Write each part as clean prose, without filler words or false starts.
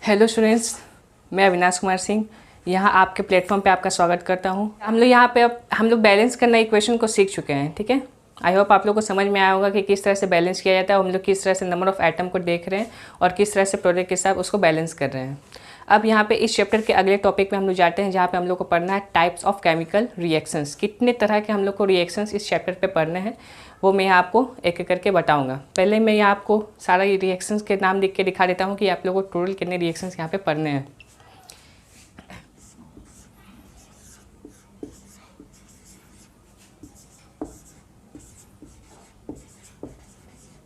Hello students, मैं अविनाश कुमार सिंह यहाँ आपके प्लेटफॉर्म पे आपका स्वागत करता हूँ। हम लोग यहाँ पे अब हम लोग बैलेंस करना इक्वेशन को सीख चुके हैं, ठीक है। आई होप आप लोग को समझ में आया होगा कि किस तरह से बैलेंस किया जाता है, हम लोग किस तरह से नंबर ऑफ़ एटम को देख रहे हैं और किस तरह से प्रोडक्ट के साथ उसको बैलेंस कर रहे हैं। अब यहाँ पे इस चैप्टर के अगले टॉपिक में हम लोग जाते हैं, जहाँ पे हम लोग को पढ़ना है टाइप्स ऑफ केमिकल रिएक्शंस। कितने तरह के हम लोग को रिएक्शंस इस चैप्टर पे पढ़ने हैं वो मैं आपको एक एक करके बताऊंगा। पहले मैं यहाँ आपको सारा ये रिएक्शंस के नाम लिख के दिखा देता हूँ कि आप लोगों को टोटल कितने रिएक्शंस यहाँ पे पढ़ने हैं।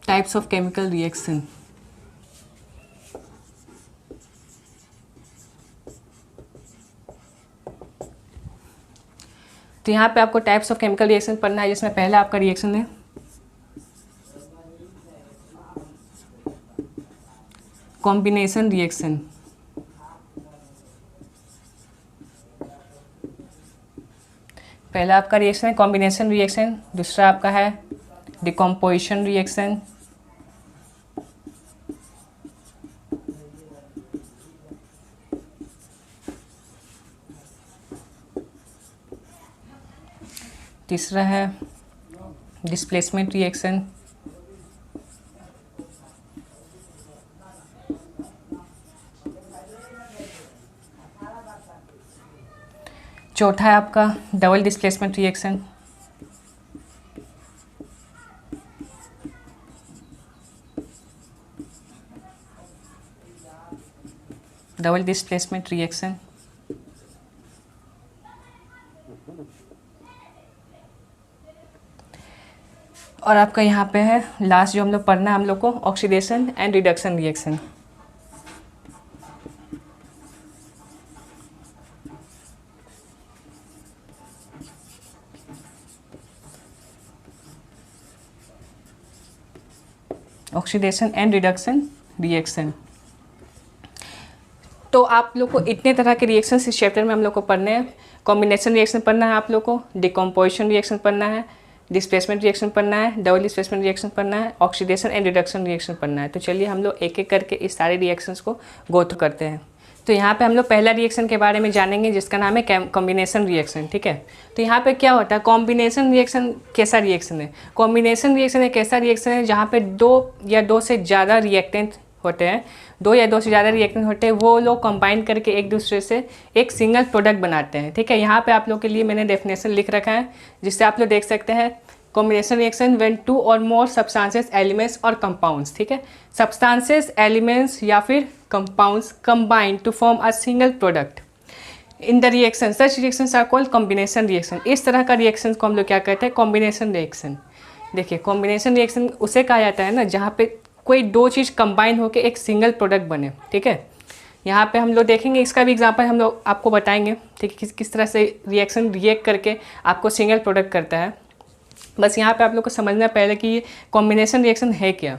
Types of chemical reaction. तो यहाँ पे आपको टाइप्स ऑफ केमिकल रिएक्शन पढ़ना है, जिसमें पहला आपका रिएक्शन है कॉम्बिनेशन रिएक्शन। पहला आपका रिएक्शन है कॉम्बिनेशन रिएक्शन। दूसरा आपका है डिकम्पोजिशन रिएक्शन। तीसरा है डिस्प्लेसमेंट रिएक्शन। चौथा है आपका double displacement reaction. Double displacement reaction. और आपका यहाँ पे है लास्ट जो हम लोग पढ़ना है हम लोग को oxidation and reduction reaction. Oxidation and reduction reaction. तो आप लोग को इतने तरह के रिएक्शंस इस चैप्टर में हम लोग को पढ़ने हैं। कॉम्बिनेशन रिएक्शन पढ़ना है आप लोग को, डिकम्पोजिशन रिएक्शन पढ़ना है, डिस्प्लेसमेंट रिएक्शन पढ़ना है, डबल डिस्प्लेसमेंट रिएक्शन पढ़ना है, ऑक्सीडेशन एंड रिडक्शन रिएक्शन पढ़ना है। तो चलिए हम लोग एक एक करके इस सारे रिएक्शंस को गो थ्रू करते हैं। तो यहाँ पे हम लोग पहला रिएक्शन के बारे में जानेंगे, जिसका नाम है कॉम्बिनेशन रिएक्शन, ठीक है। तो यहाँ पे क्या होता है, कॉम्बिनेशन रिएक्शन कैसा रिएक्शन है। कॉम्बिनेशन रिएक्शन एक ऐसा रिएक्शन है जहाँ पे दो या दो से ज़्यादा रिएक्टेंट होते हैं, दो या दो से ज़्यादा रिएक्टेंट होते हैं, वो लोग कंबाइन करके एक दूसरे से एक सिंगल प्रोडक्ट बनाते हैं, ठीक है। यहाँ पे आप लोग के लिए मैंने डेफिनेशन लिख रखा है, जिससे आप लोग देख सकते हैं combination reaction when two or more substances elements or compounds, ठीक है। सब्सटेंसेस एलिमेंट्स या फिर compounds combine to form a single product in the reaction, such reactions are called combination reaction. इस तरह का रिएक्शन को हम लोग क्या कहते हैं, कॉम्बिनेशन रिएक्शन। देखिए कॉम्बिनेशन रिएक्शन उसे कहा जाता है ना जहाँ पे कोई दो चीज़ कंबाइन होकर एक सिंगल प्रोडक्ट बने, ठीक है। यहाँ पे हम लोग देखेंगे, इसका भी एग्जांपल हम लोग आपको बताएंगे, ठीक है, किस तरह से रिएक्शन रिएक्ट करके आपको सिंगल प्रोडक्ट करता है। बस यहाँ पे आप लोग को समझना पहले कि ये कॉम्बिनेशन रिएक्शन है क्या।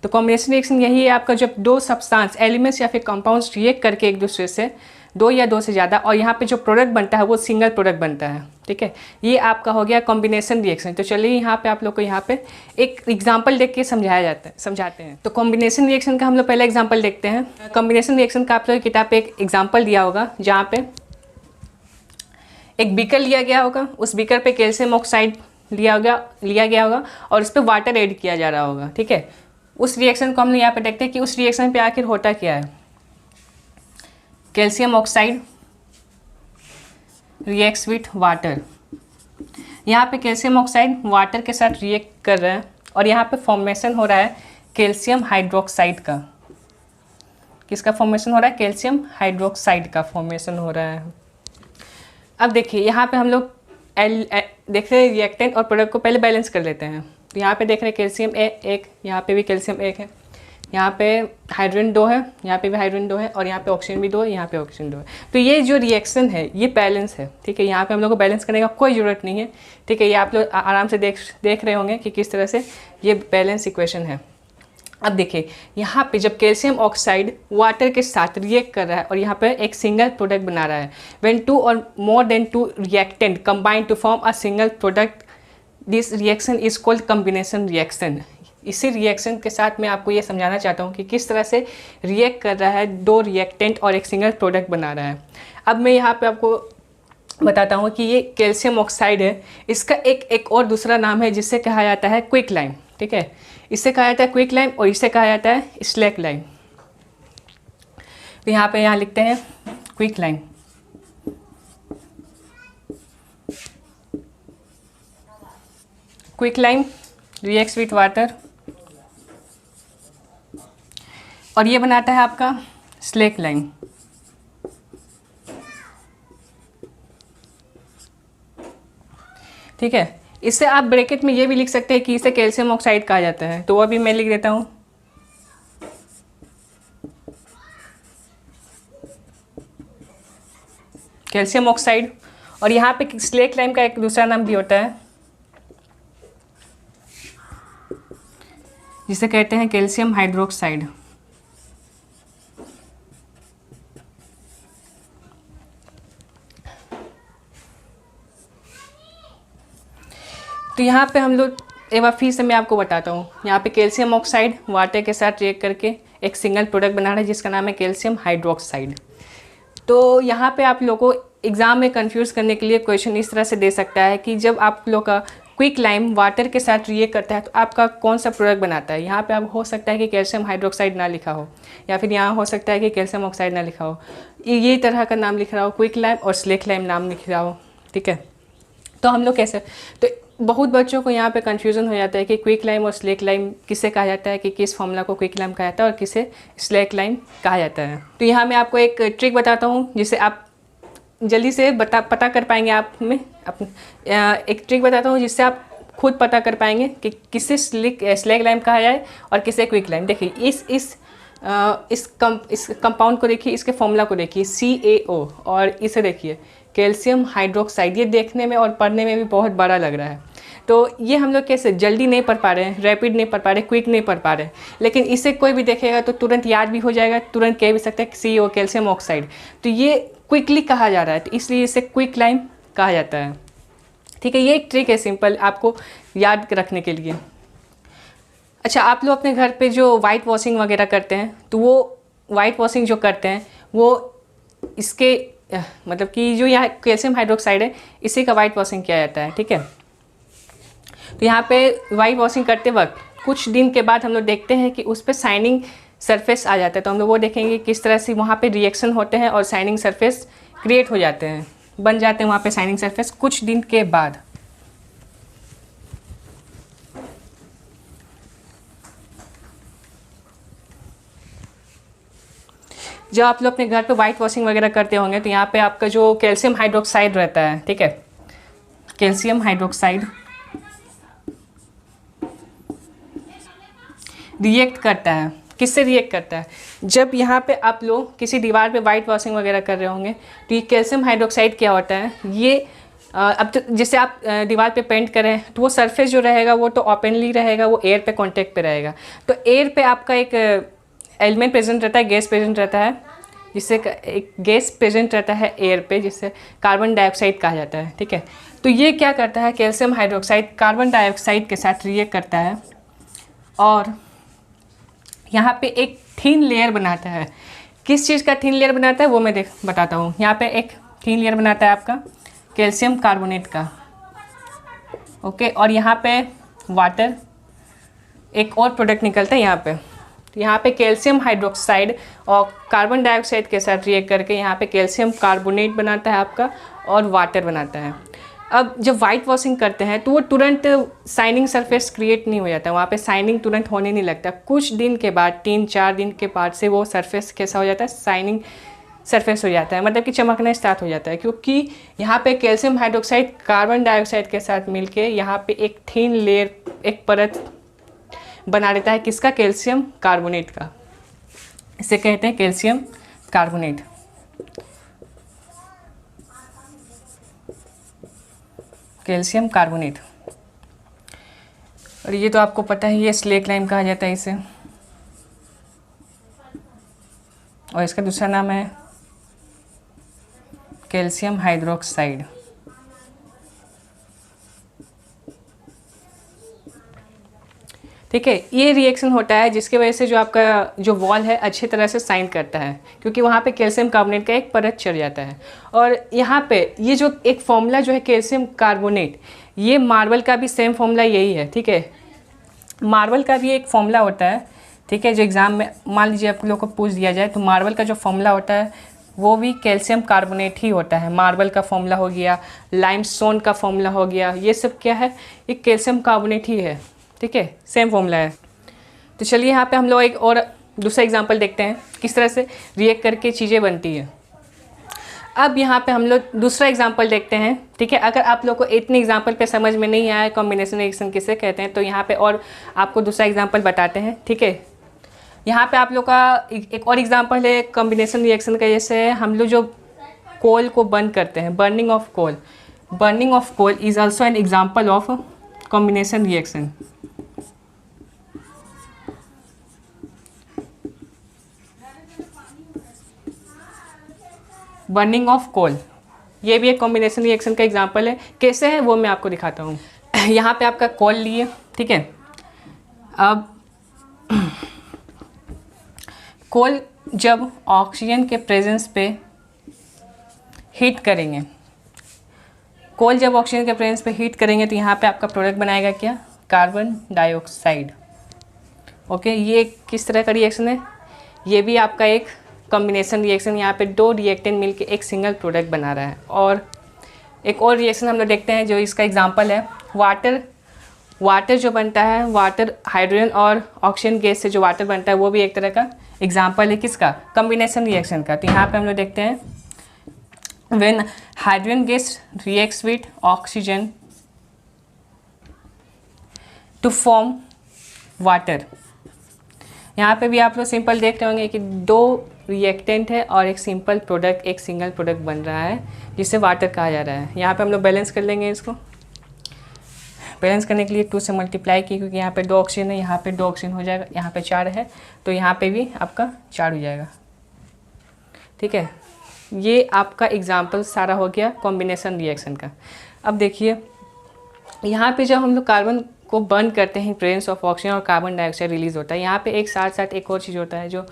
तो कॉम्बिनेशन रिएक्शन यही है आपका, जब दो सब्सटेंस एलिमेंट्स या फिर कंपाउंड्स रिएक्ट करके एक दूसरे से, दो या दो से ज़्यादा, और यहाँ पे जो प्रोडक्ट बनता है वो सिंगल प्रोडक्ट बनता है, ठीक है। ये आपका हो गया कॉम्बिनेशन रिएक्शन। तो चलिए यहाँ पे आप लोग को यहाँ पे एक एग्जांपल देख के समझाते हैं। तो कॉम्बिनेशन रिएक्शन का हम लोग पहला एग्जांपल देखते हैं। कॉम्बिनेशन रिएक्शन का आप लोग किताब पे एक एग्जाम्पल दिया होगा, जहाँ पे एक बीकर लिया गया होगा, उस बीकर पे कैल्शियम ऑक्साइड लिया गया होगा और उस पर वाटर ऐड किया जा रहा होगा, ठीक है। उस रिएक्शन को हम लोग यहाँ पे देखते हैं कि उस रिएक्शन पे आखिर होता क्या है। Calcium oxide reacts with water. यहाँ पे कैल्शियम ऑक्साइड वाटर के साथ रिएक्ट कर रहा है और यहाँ पे फॉर्मेशन हो रहा है कैल्शियम हाइड्रोक्साइड का। किसका फॉर्मेशन हो रहा है, कैल्शियम हाइड्रोक्साइड का फॉर्मेशन हो रहा है। अब देखिए यहाँ पे हम लोग देख रहे हैं रिएक्टेंट और प्रोडक्ट को पहले बैलेंस कर लेते हैं। तो यहाँ पे देख रहे हैं कैल्शियम एक, यहाँ पे भी कैल्शियम एक है, यहाँ पे हाइड्रोजन 2 है, यहाँ पे भी हाइड्रोजन 2 है, और यहाँ पे ऑक्सीजन भी 2 है, यहाँ पे ऑक्सीजन 2 है। तो ये जो रिएक्शन है ये बैलेंस है, ठीक है। यहाँ पे हम लोग को बैलेंस करने का कोई ज़रूरत नहीं है, ठीक है। ये आप लोग आराम से देख रहे होंगे कि किस तरह से ये बैलेंस इक्वेशन है। अब देखिए यहाँ पे जब कैल्शियम ऑक्साइड वाटर के साथ रिएक्ट कर रहा है और यहाँ पे एक सिंगल प्रोडक्ट बना रहा है, when two or more than two reactant combine to form a single product, this reaction is called combination reaction. इसी रिएक्शन के साथ मैं आपको ये समझाना चाहता हूँ कि किस तरह से रिएक्ट कर रहा है, दो रिएक्टेंट और एक सिंगल प्रोडक्ट बना रहा है। अब मैं यहाँ पे आपको बताता हूँ कि ये कैल्शियम ऑक्साइड है, इसका एक और दूसरा नाम है जिससे कहा जाता है क्विक लाइम। ठीक है, इससे कहा जाता है क्विक लाइम और इससे कहा जाता है स्लैक लाइम। तो यहाँ लिखते हैं quick lime. Quick lime reacts with water और ये बनाता है आपका स्लैक लाइम। ठीक है, इससे आप ब्रैकेट में ये भी लिख सकते हैं कि इसे कैल्शियम ऑक्साइड कहा जाता है, तो वो भी मैं लिख देता हूँ। Calcium oxide. और यहाँ पे स्लैक लाइम का एक दूसरा नाम भी होता है जिसे कहते हैं कैल्शियम हाइड्रोक्साइड। तो यहाँ पे हम लोग एक बार फिर से मैं आपको बताता हूँ, यहाँ पे कैल्शियम ऑक्साइड वाटर के साथ रिएक्ट करके एक सिंगल प्रोडक्ट बना रहा है जिसका नाम है कैल्शियम हाइड्रोक्साइड। तो यहाँ पे आप लोगों को एग्ज़ाम में कंफ्यूज करने के लिए क्वेश्चन इस तरह से दे सकता है कि जब आप लोग का क्विक लाइम वाटर के साथ रिएक्ट करता है तो आपका कौन सा प्रोडक्ट बनाता है। यहाँ पे आप हो सकता है कि कैल्शियम हाइड्रोक्साइड ना लिखा हो, या फिर यहाँ हो सकता है कि कैल्शियम ऑक्साइड ना लिखा हो, ये तरह का नाम लिख रहा हो, क्विक लाइम और स्लैक लाइम नाम लिख रहा हो। ठीक है, तो हम लोग कैसे, तो बहुत बच्चों को यहाँ पे कन्फ्यूज़न हो जाता है कि क्विक लाइम और स्लैक लाइम किसे कहा जाता है, कि किस फॉर्मूला को क्विक लाइम कहा जाता है और किसे स्लैक लाइम कहा जाता है। तो यहाँ मैं आपको एक ट्रिक बताता हूँ जिसे आप जल्दी से पता कर पाएंगे। एक ट्रिक बताता हूँ जिससे आप खुद पता कर पाएंगे कि किसे स्लैक लाइम कहा जाए और किसे क्विक लाइम। देखिए इस कंपाउंड को देखिए, इसके फॉर्मूला को देखिए CaO, और इसे देखिए कैल्शियम हाइड्रोक्साइड। ये देखने में और पढ़ने में भी बहुत बड़ा लग रहा है, तो ये हम लोग कैसे जल्दी नहीं पढ़ पा रहे हैं, रैपिड नहीं पढ़ पा रहे, क्विक नहीं पढ़ पा रहे, लेकिन इसे कोई भी देखेगा तो तुरंत याद भी हो जाएगा, तुरंत कह भी सकता है CaO कैल्शियम ऑक्साइड। तो ये क्विकली कहा जा रहा है, तो इसलिए इसे क्विक लाइम कहा जाता है। ठीक है, ये एक ट्रिक है सिंपल आपको याद रखने के लिए। अच्छा, आप लोग अपने घर पे जो वाइट वॉशिंग वगैरह करते हैं, तो वो वाइट वॉशिंग जो करते हैं वो इसके मतलब कि जो यहाँ कैल्शियम हाइड्रोक्साइड है इसी का वाइट वॉशिंग किया जाता है। ठीक है, तो यहाँ पे वाइट वॉशिंग करते वक्त कुछ दिन के बाद हम लोग देखते हैं कि उस पर शाइनिंग सरफेस आ जाता है, तो हम लोग वो देखेंगे किस तरह से वहाँ पे रिएक्शन होते हैं और शाइनिंग सरफेस क्रिएट हो जाते हैं, बन जाते हैं वहाँ पे शाइनिंग सरफेस कुछ दिन के बाद। जब आप लोग अपने घर पे वाइट वॉशिंग वगैरह करते होंगे तो यहाँ पे आपका जो कैल्शियम हाइड्रोक्साइड रहता है, ठीक है, कैल्शियम हाइड्रोक्साइड रिएक्ट करता है। किससे रिएक्ट करता है? जब यहाँ पे आप लोग किसी दीवार पे वाइट वॉशिंग वगैरह कर रहे होंगे तो ये कैल्शियम हाइड्रोक्साइड क्या होता है, ये अब तो जैसे आप दीवार पे पेंट करें तो वो सरफेस जो रहेगा वो तो ओपनली रहेगा, वो एयर पे कांटेक्ट पे रहेगा। तो एयर पे आपका एक एलिमेंट प्रेजेंट रहता है, गैस प्रेजेंट रहता है, जिससे एक गैस प्रेजेंट रहता है एयर पे, जिससे कार्बन डाइऑक्साइड कहा जाता है। ठीक है, तो ये क्या करता है, कैल्शियम हाइड्रोक्साइड कार्बन डाइऑक्साइड के साथ रिएक्ट करता है और यहाँ पे एक थिन लेयर बनाता है। किस चीज़ का थिन लेयर बनाता है वो मैं बताता हूँ। यहाँ पे एक थिन लेयर बनाता है आपका कैल्शियम कार्बोनेट का, ओके, और यहाँ पे वाटर, एक और प्रोडक्ट निकलता है यहाँ पे। तो यहाँ पे कैल्शियम हाइड्रोक्साइड और कार्बन डाइऑक्साइड के साथ रिएक्ट करके यहाँ पे कैल्शियम कार्बोनेट बनाता है आपका और वाटर बनाता है। अब जब वाइट वॉशिंग करते हैं तो वो तुरंत शाइनिंग सरफेस क्रिएट नहीं हो जाता, वहाँ पे शाइनिंग तुरंत होने नहीं लगता। कुछ दिन के बाद, 3-4 दिन के बाद से वो सरफेस कैसा हो जाता है, शाइनिंग सरफेस हो जाता है, मतलब कि चमकना स्टार्ट हो जाता है, क्योंकि यहाँ पे कैल्शियम हाइड्रोक्साइड कार्बन डाइऑक्साइड के साथ मिलके यहाँ पे एक थिन लेयर, एक परत बना देता है। किसका? कैल्शियम कार्बोनेट का। इसे कहते हैं कैल्शियम कार्बोनेट। Calcium carbonate. और ये तो आपको पता है, ये स्लेक लाइम कहा जाता है इसे, और इसका दूसरा नाम है कैल्शियम हाइड्रोक्साइड। ठीक ठीक है। ये रिएक्शन होता है जिसकी वजह से जो आपका जो वॉल है अच्छी तरह से साइन करता है, क्योंकि वहाँ पे कैल्शियम कार्बोनेट का एक परत चढ़ जाता है। और यहाँ पे ये जो एक फॉर्मूला जो है कैल्शियम कार्बोनेट, ये मार्बल का भी सेम फॉर्मूला यही है, ठीक है। मार्बल का भी एक फॉर्मूला होता है, ठीक है, जो एग्ज़ाम में मान लीजिए आप लोग को पूछ दिया जाए तो मार्बल का जो फॉर्मूला होता है वो भी कैल्शियम कार्बोनेट ही होता है। मार्बल का फॉर्मूला हो गया, लाइमस्टोन का फॉर्मूला हो गया, ये सब क्या है, ये कैल्शियम कार्बोनेट ही है, ठीक है, सेम फॉर्मूला है। तो चलिए यहाँ पे हम लोग एक और दूसरा एग्जांपल देखते हैं किस तरह से रिएक्ट करके चीज़ें बनती है। अब यहाँ पे हम लोग दूसरा एग्जांपल देखते हैं, ठीक है। अगर आप लोग को इतने एग्जांपल पे समझ में नहीं आया कॉम्बिनेशन रिएक्शन किसे कहते हैं, तो यहाँ पे और आपको दूसरा एग्जांपल बताते हैं, ठीक है। यहाँ पे आप लोग का एक और एग्जांपल है कॉम्बिनेशन रिएक्शन का। जैसे हम लोग जो कोल को बर्न करते हैं, burning of coal, burning of coal is also an example of combination reaction. Burning of coal ये भी एक कॉम्बिनेशन रिएक्शन का एग्जांपल है। कैसे है वो मैं आपको दिखाता हूँ। यहाँ पे आपका कोल लिए, ठीक है। अब कोल जब ऑक्सीजन के प्रेजेंस पे हीट करेंगे, कोल जब ऑक्सीजन के प्रेजेंस पे हीट करेंगे तो यहाँ पे आपका प्रोडक्ट बनाएगा क्या, कार्बन डाइऑक्साइड। ओके, ये किस तरह का रिएक्शन है, ये भी आपका एक कॉम्बिनेशन रिएक्शन। यहाँ पे दो रिएक्टेंट मिलके एक सिंगल प्रोडक्ट बना रहा है। और एक और रिएक्शन हम लोग देखते हैं जो इसका एग्जांपल है वाटर। वाटर जो बनता है, वाटर हाइड्रोजन और ऑक्सीजन गैस से जो वाटर बनता है वो भी एक तरह का एग्जांपल है किसका, कॉम्बिनेशन रिएक्शन का। तो यहाँ पे हम लोग देखते हैं when hydrogen gas reacts with oxygen to form water. यहाँ पे भी आप लोग सिंपल देख रहे होंगे कि दो रिएक्टेंट है और एक सिंपल प्रोडक्ट, एक सिंगल प्रोडक्ट बन रहा है जिसे वाटर कहा जा रहा है। यहाँ पे हम लोग बैलेंस कर लेंगे इसको। बैलेंस करने के लिए 2 से मल्टीप्लाई की, क्योंकि यहाँ पे 2 ऑक्सीजन है, यहाँ पे 2 ऑक्सीजन हो जाएगा, यहाँ पे 4 है तो यहाँ पे भी आपका 4 हो जाएगा, ठीक है। ये आपका एग्जाम्पल सारा हो गया कॉम्बिनेशन रिएक्शन का। अब देखिए यहाँ पे जब हम लोग कार्बन को बर्न करते हैं, प्रेजेंस ऑफ ऑक्सीजन और कार्बन डाइऑक्साइड रिलीज होता है। यहाँ पे एक साथ साथ एक और चीज़ होता है जो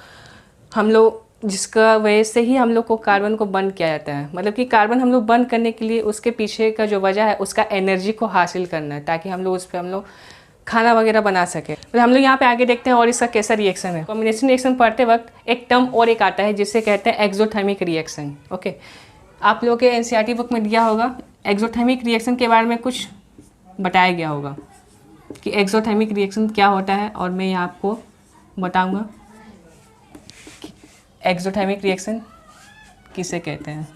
हम लोग, जिसका वजह से ही हम लोग को कार्बन को बर्न किया जाता है। मतलब कि कार्बन हम लोग बर्न करने के लिए उसके पीछे का जो वजह है उसका एनर्जी को हासिल करना है, ताकि हम लोग उस पर हम लोग खाना वगैरह बना सके। तो हम लोग यहाँ पे आगे देखते हैं और इसका कैसा रिएक्शन है। कॉम्बिनेशन रिएक्शन पढ़ते वक्त एक टर्म और एक आता है जिसे कहते हैं एक्सोथर्मिक रिएक्शन। ओके, आप लोगों के एनसीईआरटी बुक में दिया होगा, एक्सोथर्मिक रिएक्शन के बारे में कुछ बताया गया होगा कि एक्सोथर्मिक रिएक्शन क्या होता है, और मैं यहाँ आपको बताऊँगा एक्सोथर्मिक रिएक्शन किसे कहते हैं।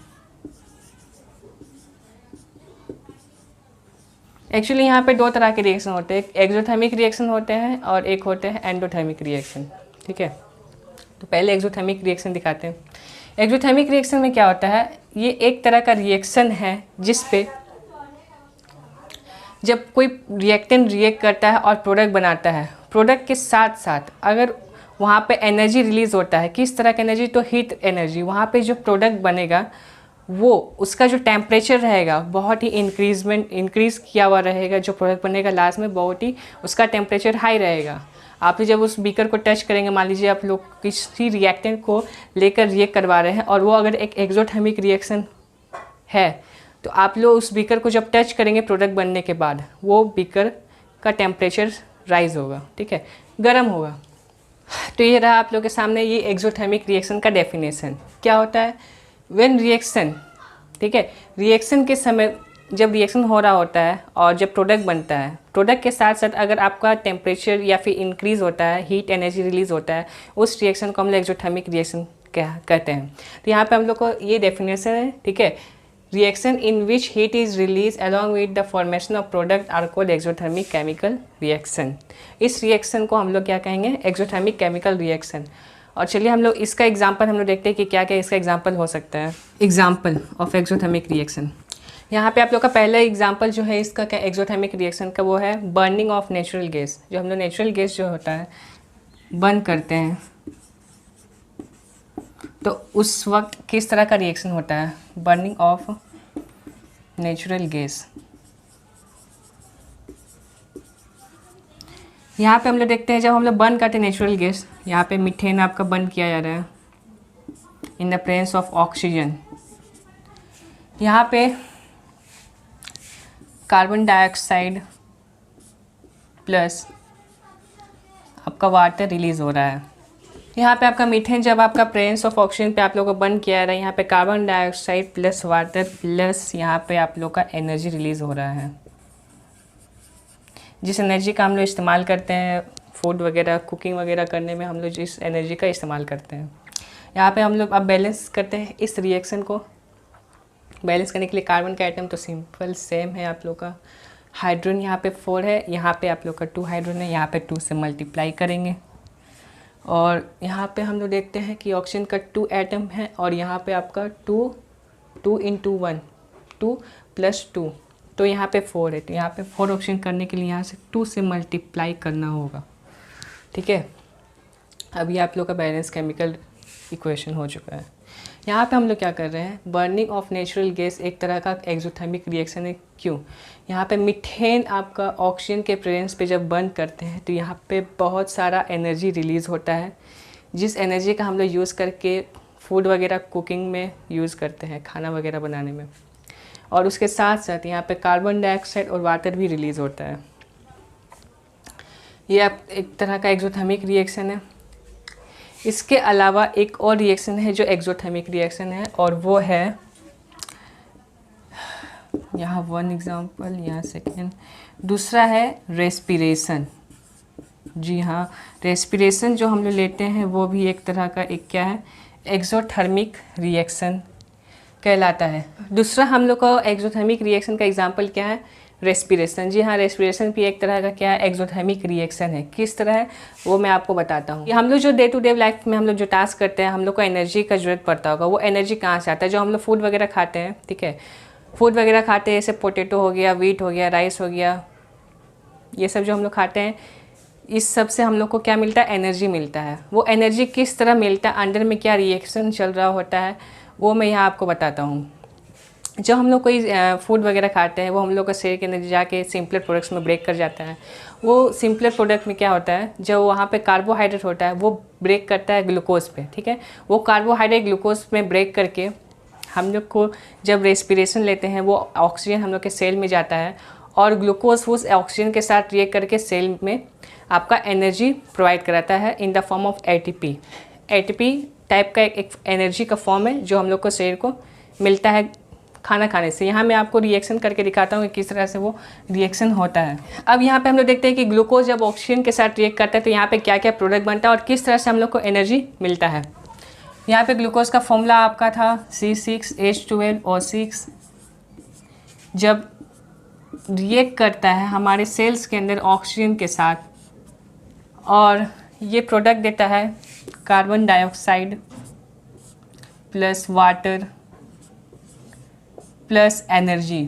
एक्चुअली यहाँ पे 2 तरह के रिएक्शन होते हैं, एक एक्सोथर्मिक रिएक्शन होते हैं और एक होते हैं एंडोथर्मिक रिएक्शन, ठीक है। तो पहले एक्सोथर्मिक रिएक्शन दिखाते हैं। एक्सोथर्मिक रिएक्शन में क्या होता है, ये एक तरह का रिएक्शन है जिस पे जब कोई रिएक्टेंट रिएक्ट करता है और प्रोडक्ट बनाता है, प्रोडक्ट के साथ साथ अगर वहाँ पे एनर्जी रिलीज़ होता है, किस तरह की एनर्जी, तो हीट एनर्जी। वहाँ पे जो प्रोडक्ट बनेगा वो उसका जो टेम्परेचर रहेगा बहुत ही इंक्रीज़ किया हुआ रहेगा। जो प्रोडक्ट बनेगा लास्ट में बहुत ही उसका टेम्परेचर हाई रहेगा। आप जब उस बीकर को टच करेंगे, मान लीजिए आप लोग किसी रिएक्टेंट को लेकर रिएक्ट करवा रहे हैं और वो अगर एक एक्सोथर्मिक रिएक्शन है, तो आप लोग उस बीकर को जब टच करेंगे प्रोडक्ट बनने के बाद, वो बीकर का टेम्परेचर राइज होगा, ठीक है, गर्म होगा। तो ये रहा आप लोग के सामने ये एक्सोथर्मिक रिएक्शन का डेफिनेशन। क्या होता है, व्हेन रिएक्शन, ठीक है, रिएक्शन के समय जब रिएक्शन हो रहा होता है और जब प्रोडक्ट बनता है, प्रोडक्ट के साथ साथ अगर आपका टेम्परेचर या फिर इंक्रीज़ होता है, हीट एनर्जी रिलीज़ होता है, उस रिएक्शन को हम लोग एक्सोथर्मिक रिएक्शन कहते हैं। तो यहाँ पे हम लोग को ये डेफिनेशन है, ठीक है। Reaction in which heat is release along with the formation of product are called exothermic chemical reaction. इस रिएक्शन को हम लोग क्या कहेंगे, एक्सोथर्मिक केमिकल रिएक्शन। और चलिए हम लोग इसका एग्जांपल हम लोग देखते हैं कि क्या क्या इसका एग्जांपल हो सकता है। एग्जांपल ऑफ एक्सोथर्मिक रिएक्शन, यहाँ पे आप लोग का पहला एग्जांपल जो है इसका क्या एक्सोथर्मिक रिएक्शन का, वो है बर्निंग ऑफ नेचुरल गैस। जो हम लोग नेचुरल गैस जो होता है बर्न करते हैं तो उस वक्त किस तरह का रिएक्शन होता है, बर्निंग ऑफ नेचुरल गैस। यहाँ पे हम लोग देखते हैं जब हम लोग बर्न करते हैं नेचुरल गैस, यहाँ पे मीथेन आपका बर्न किया जा रहा है in the presence of oxygen. यहाँ पे कार्बन डाइऑक्साइड प्लस आपका वाटर रिलीज हो रहा है। यहाँ पे आपका मीथेन जब आपका प्रेजेंस ऑफ ऑक्सीजन पे आप लोगों को बर्न किया जा रहा है, यहाँ पे carbon dioxide plus water plus यहाँ पे आप लोग का एनर्जी रिलीज हो रहा है। जिस एनर्जी का हम लोग इस्तेमाल करते हैं फूड वगैरह कुकिंग वगैरह करने में, हम लोग जिस एनर्जी का इस्तेमाल करते हैं, यहाँ पे हम लोग अब बैलेंस करते हैं इस रिएक्शन को। बैलेंस करने के लिए कार्बन का आइटम तो सिंपल सेम है आप लोग का, हाइड्रोजन यहाँ पे 4 है, यहाँ पे आप लोग का 2 हाइड्रोजन है, यहाँ पे 2 से मल्टीप्लाई करेंगे और यहाँ पे हम लोग देखते हैं कि ऑक्सीजन का 2 एटम है और यहाँ पे आपका 2 into 1 2 + 2, तो यहाँ पे 4 है, तो यहाँ पे 4 ऑक्सीजन करने के लिए यहाँ से 2 से मल्टीप्लाई करना होगा। ठीक है, अभी आप लोग का बैलेंस केमिकल इक्वेशन हो चुका है। यहाँ पे हम लोग क्या कर रहे हैं, बर्निंग ऑफ नेचुरल गैस एक तरह का एक्सोथर्मिक रिएक्शन है। क्यों? यहाँ पे मीथेन आपका ऑक्सीजन के प्रेजेंस पे जब बर्न करते हैं तो यहाँ पे बहुत सारा एनर्जी रिलीज़ होता है, जिस एनर्जी का हम लोग यूज़ करके फूड वगैरह कुकिंग में यूज़ करते हैं, खाना वगैरह बनाने में। और उसके साथ साथ यहाँ पे कार्बन डाइऑक्साइड और वाटर भी रिलीज़ होता है। ये आप एक तरह का एक्सोथर्मिक रिएक्शन है। इसके अलावा एक और रिएक्शन है जो एक्सोथर्मिक रिएक्शन है और वो है, यहाँ 1 एग्जांपल, यहाँ सेकेंड, दूसरा है रेस्पिरेशन। जी हाँ, रेस्पिरेशन जो हम लोग लेते हैं वो भी एक तरह का एक क्या है, एक्सोथर्मिक रिएक्शन कहलाता है। दूसरा हम लोग का एक्सोथर्मिक रिएक्शन का एग्जांपल क्या है, रेस्पिरेशन। जी हाँ, रेस्पिरेशन भी एक तरह का क्या है, एक्सोथर्मिक रिएक्शन है। किस तरह है वो मैं आपको बताता हूँ। हम लोग जो डे टू डे लाइफ में हम लोग जो टास्क करते हैं, हम लोग को एनर्जी का जरूरत पड़ता होगा। वो एनर्जी कहाँ से आता है? जो हम लोग फूड वगैरह खाते हैं, ठीक है, फूड वगैरह खाते हैं, जैसे पोटैटो हो गया, व्हीट हो गया, राइस हो गया, ये सब जो हम लोग खाते हैं, इस सब से हम लोग को क्या मिलता है, एनर्जी मिलता है। वो एनर्जी किस तरह मिलता है, अंदर में क्या रिएक्शन चल रहा होता है, वो मैं यहाँ आपको बताता हूँ। जब हम लोग कोई फूड वगैरह खाते हैं, वो हम लोग का शरीर के अंदर जाके सिंपलर प्रोडक्ट्स में ब्रेक कर जाता है। वो सिंपलर प्रोडक्ट में क्या होता है, जो वहाँ पे कार्बोहाइड्रेट होता है वो ब्रेक करता है ग्लूकोज पे, ठीक है। वो कार्बोहाइड्रेट ग्लूकोज में ब्रेक करके हम लोग को जब रेस्पिरेशन लेते हैं, वो ऑक्सीजन हम लोग के सेल में जाता है और ग्लूकोज उस ऑक्सीजन के साथ रिएक्ट करके सेल में आपका एनर्जी प्रोवाइड कराता है in the form of ATP. ATP type का एक एनर्जी का फॉर्म है जो हम लोग को शरीर को मिलता है खाना खाने से। यहाँ मैं आपको रिएक्शन करके दिखाता हूँ कि किस तरह से वो रिएक्शन होता है। अब यहाँ पे हम लोग देखते हैं कि ग्लूकोज जब ऑक्सीजन के साथ रिएक्ट करता है तो यहाँ पे क्या क्या प्रोडक्ट बनता है और किस तरह से हम लोग को एनर्जी मिलता है। यहाँ पे ग्लूकोज का फॉर्मूला आपका था C6H12O6। जब रिएक्ट करता है हमारे सेल्स के अंदर ऑक्सीजन के साथ और ये प्रोडक्ट देता है carbon dioxide plus water plus energy.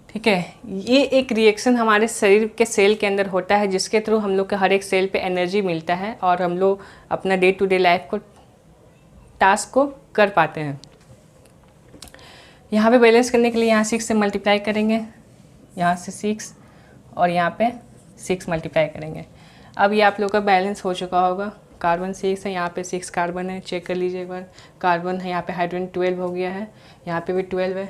ठीक है, ये एक रिएक्शन हमारे शरीर के सेल के अंदर होता है जिसके थ्रू हम लोग के हर एक सेल पे एनर्जी मिलता है और हम लोग अपना डे टू डे लाइफ को टास्क को कर पाते हैं। यहाँ पे बैलेंस करने के लिए यहाँ 6 से मल्टीप्लाई करेंगे, यहाँ से 6 और यहाँ पे 6 मल्टीप्लाई करेंगे। अब ये आप लोग का बैलेंस हो चुका होगा। कार्बन 6 है, यहाँ पे 6 कार्बन है, चेक कर लीजिए एक बार। कार्बन है, यहाँ पे हाइड्रोजन 12 हो गया है, यहाँ पे भी 12 है,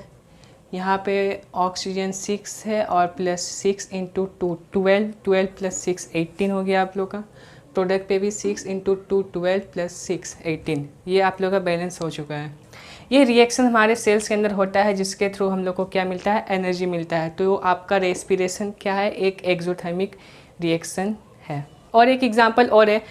यहाँ पे ऑक्सीजन 6 है और प्लस 6 × 2 12, 12 + 6 18 हो गया आप लोग का। प्रोडक्ट पे भी 6 × 2 12 + 6 18, ये आप लोग का बैलेंस हो चुका है। ये रिएक्शन हमारे सेल्स के अंदर होता है जिसके थ्रू हम लोग को क्या मिलता है, एनर्जी मिलता है। तो आपका रेस्पिरेशन क्या है, एक एक्सोथर्मिक रिएक्शन है। और एक एग्जांपल और है,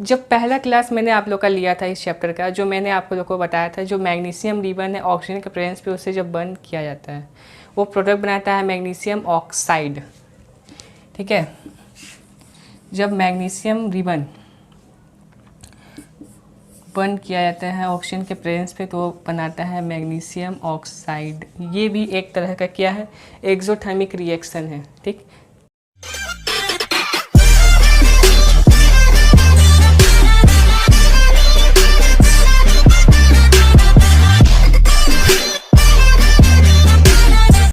जब पहला क्लास मैंने आप लोग का लिया था इस चैप्टर का, जो मैंने आप लोग को बताया था, जो मैग्नीशियम रिबन है ऑक्सीजन के प्रेजेंस पे उससे जब बर्न किया जाता है वो प्रोडक्ट बनाता है मैग्नीशियम ऑक्साइड। ठीक है, जब मैग्नीशियम रिबन बर्न किया जाता है ऑक्सीजन के प्रेजेंस पे तो बनाता है मैग्नीशियम ऑक्साइड। ये भी एक तरह का क्या है, एक्सोथर्मिक रिएक्शन है। ठीक,